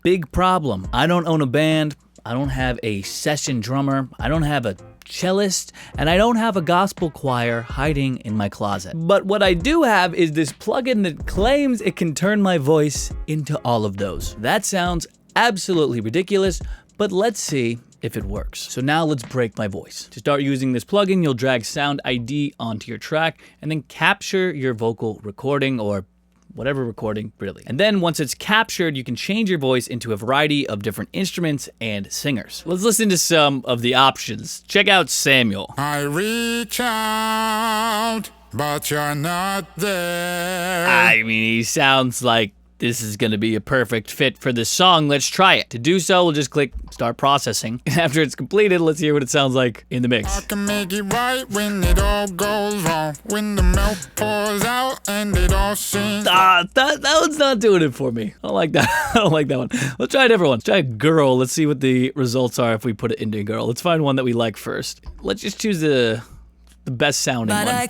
big problem. I don't own a band, I don't have a session drummer, I don't have a cellist, and I don't have a gospel choir hiding in my closet. But what I do have is this plugin that claims it can turn my voice into all of those. That sounds absolutely ridiculous, but let's see if it works. So now let's break my voice. To start using this plugin, you'll drag SoundID onto your track and then capture your vocal recording or whatever recording, really. And then once it's captured, you can change your voice into a variety of different instruments and singers. Let's listen to some of the options. Check out Samuel. I reach out, but you're not there. I mean, he sounds like this is gonna be a perfect fit for this song. Let's try it. To do so, we'll just click start processing. After it's completed, let's hear what it sounds like in the mix. I can make it right when it all goes wrong. When the milk pours out and it all seems... That one's not doing it for me. I don't like that. I don't like that one. Let's try a different one. Let's try girl. Let's see what the results are if we put it into girl. Let's find one that we like first. Let's just choose the best sounding one.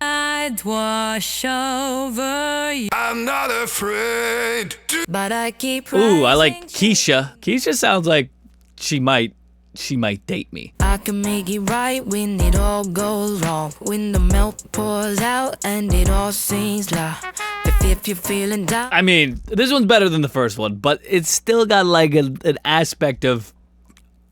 I'd wash over you. I'm not afraid to... But I keep Ooh, I like Keisha. Keisha sounds like she might date me. I can make it right when it all goes wrong. When the milk pours out and it all seems like if you're feeling down. I mean, this one's better than the first one, but it's still got like an aspect of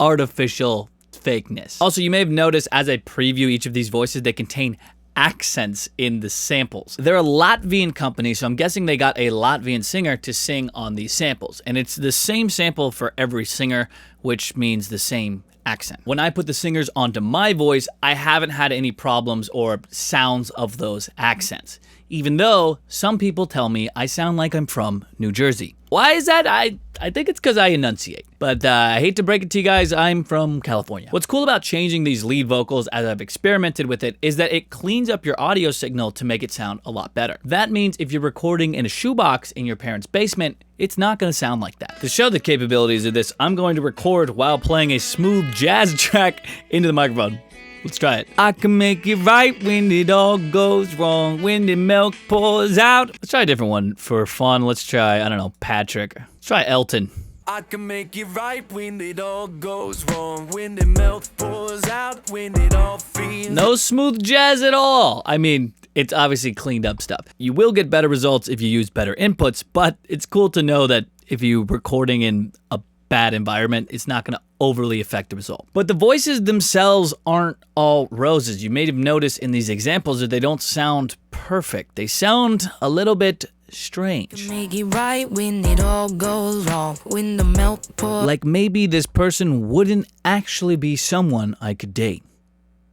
artificial fakeness. Also, you may have noticed as I preview each of these voices, they contain accents in the samples. They're a Latvian company, so I'm guessing they got a Latvian singer to sing on these samples. And it's the same sample for every singer, which means the same accent. When I put the singers onto my voice, I haven't had any problems or sounds of those accents. Even though some people tell me I sound like I'm from New Jersey. Why is that? I think it's because I enunciate. But I hate to break it to you guys, I'm from California. What's cool about changing these lead vocals as I've experimented with it is that it cleans up your audio signal to make it sound a lot better. That means if you're recording in a shoebox in your parents' basement, it's not gonna sound like that. To show the capabilities of this, I'm going to record while playing a smooth jazz track into the microphone. Let's try it. I can make it right when it all goes wrong, when the milk pours out. Let's try a different one for fun. Let's try, I don't know, Patrick. Let's try Elton. I can make it right when it all goes wrong, when the milk pours out, when it all feels... No smooth jazz at all. I mean, it's obviously cleaned up stuff. You will get better results if you use better inputs, but it's cool to know that if you're recording in a bad environment, it's not going to overly affect the result. But the voices themselves aren't all roses. You may have noticed in these examples that they don't sound perfect. They sound a little bit strange. Make it right when it all goes wrong. When the milk pours. Like maybe this person wouldn't actually be someone I could date.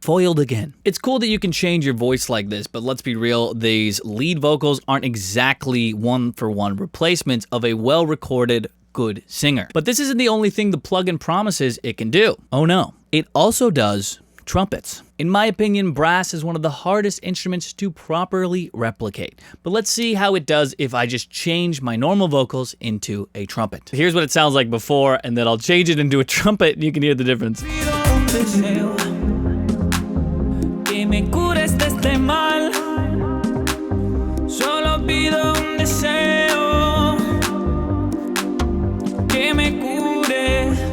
Foiled again. It's cool that you can change your voice like this, but let's be real, these lead vocals aren't exactly one-for-one replacements of a well-recorded good singer. But this isn't the only thing the plugin promises it can do. Oh no, it also does trumpets. In my opinion, brass is one of the hardest instruments to properly replicate. But let's see how it does if I just change my normal vocals into a trumpet. Here's what it sounds like before, and then I'll change it into a trumpet and you can hear the difference.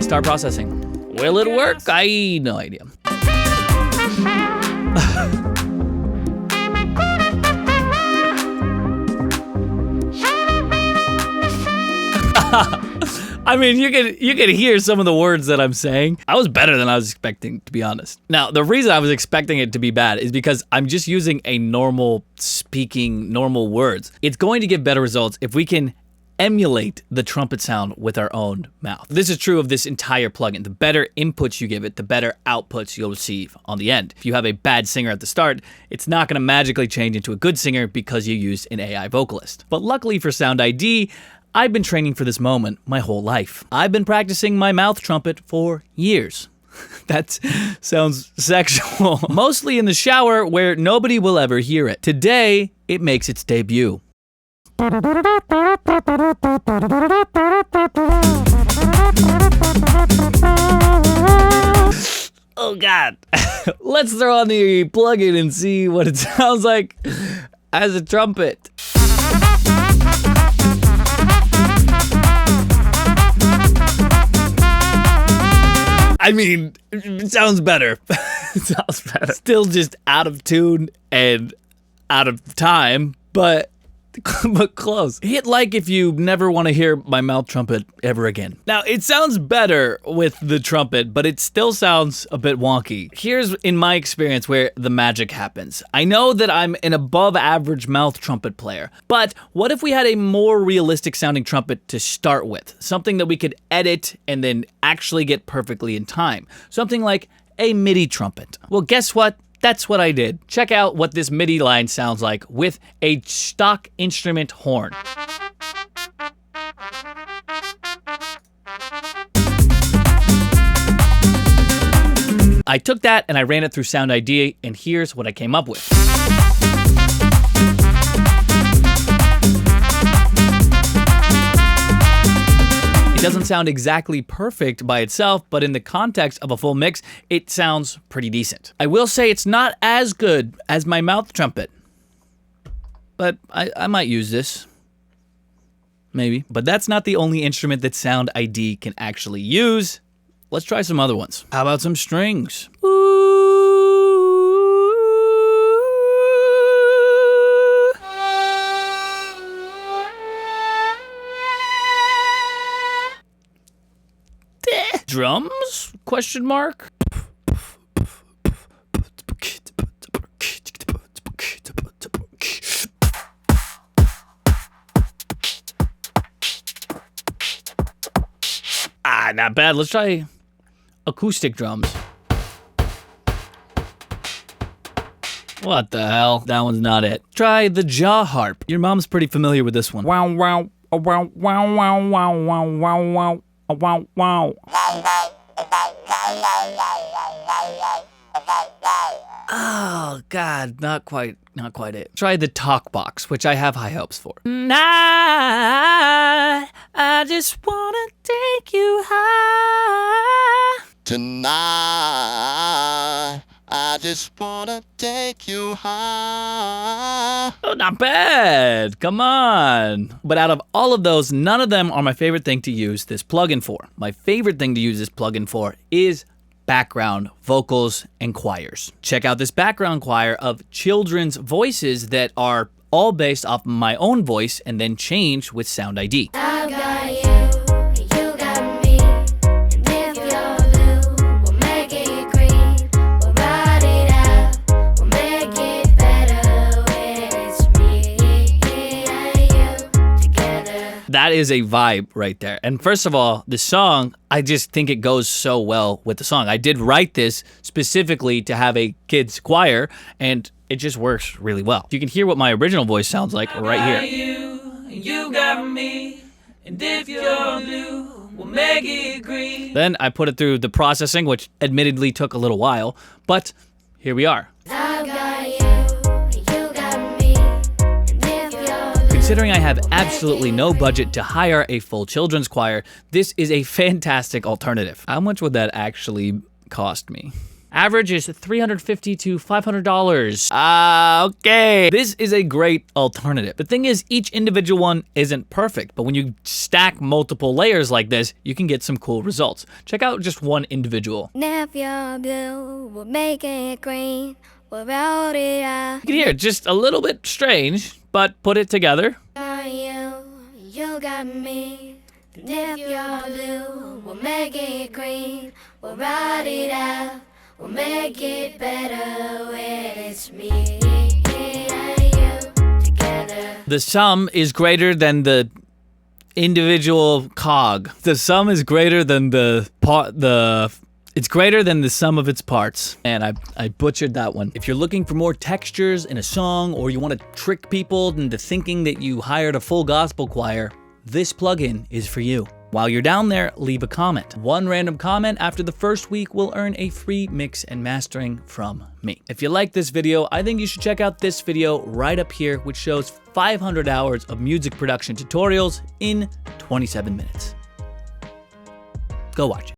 Start processing. Will it work? I no idea. I mean, you can hear some of the words that I'm saying. I was better than I was expecting, to be honest. Now, the reason I was expecting it to be bad is because I'm just using a normal words. It's going to give better results if we can emulate the trumpet sound with our own mouth. This is true of this entire plugin. The better inputs you give it, the better outputs you'll receive on the end. If you have a bad singer at the start, it's not going to magically change into a good singer because you used an AI vocalist. But luckily for SoundID, I've been training for this moment my whole life. I've been practicing my mouth trumpet for years. That sounds sexual. Mostly in the shower where nobody will ever hear it. Today, it makes its debut. Oh God. Let's throw on the plugin and see what it sounds like as a trumpet. I mean, it sounds better. It sounds better. Still just out of tune and out of time, but close. Hit like if you never want to hear my mouth trumpet ever again. Now, it sounds better with the trumpet, but it still sounds a bit wonky. Here's, in my experience, where the magic happens. I know that I'm an above average mouth trumpet player, but what if we had a more realistic sounding trumpet to start with? Something that we could edit and then actually get perfectly in time. Something like a MIDI trumpet. Well, guess what? That's what I did. Check out what this MIDI line sounds like with a stock instrument horn. I took that and I ran it through SoundID, and here's what I came up with. It doesn't sound exactly perfect by itself, but in the context of a full mix, it sounds pretty decent. I will say it's not as good as my mouth trumpet, but I might use this. Maybe. But that's not the only instrument that SoundID can actually use. Let's try some other ones. How about some strings? Drums? Question mark? Not bad. Let's try acoustic drums. What the hell? That one's not it. Try the jaw harp. Your mom's pretty familiar with this one. Wow, wow, wow, wow, wow, wow, wow, wow, wow, wow. Oh God, not quite it. Try the talk box, which I have high hopes for. I just wanna take you high. Tonight, I just wanna take you high. Oh, not bad. Come on. But out of all of those, none of them are my favorite thing to use this plugin for. My favorite thing to use this plugin for is background vocals and choirs. Check out this background choir of children's voices that are all based off my own voice and then changed with SoundID. I've got you, you got me, and if you're blue, we'll make it green, we'll ride it out, we'll make it better when it's me and you together. That is a vibe right there. And first of all, the song, I just think it goes so well with the song. I did write this specifically to have a kids choir, and it just works really well. You can hear what my original voice sounds like right here. You got me, and if you're blue, we'll make it green. Then I put it through the processing, which admittedly took a little while, but here we are. I've got you, you got me, and if you're blue. Considering I have absolutely no budget to hire a full children's choir, this is a fantastic alternative. How much would that actually cost me? Average is $350 to $500. Okay. This is a great alternative. The thing is, each individual one isn't perfect, but when you stack multiple layers like this, you can get some cool results. Check out just one individual. And if you're blue, we'll make it green, we'll roll it out. You can hear it just a little bit strange, but put it together. You got me, and if you're blue, we'll make it green, we'll ride it out, we'll make it better when it's me and you together. The sum is greater than the individual cog. The sum is greater than it's greater than the sum of its parts. And I butchered that one. If you're looking for more textures in a song, or you want to trick people into thinking that you hired a full gospel choir, this plugin is for you. While you're down there, leave a comment. One random comment after the first week will earn a free mix and mastering from me. If you like this video, I think you should check out this video right up here, which shows 500 hours of music production tutorials in 27 minutes. Go watch it.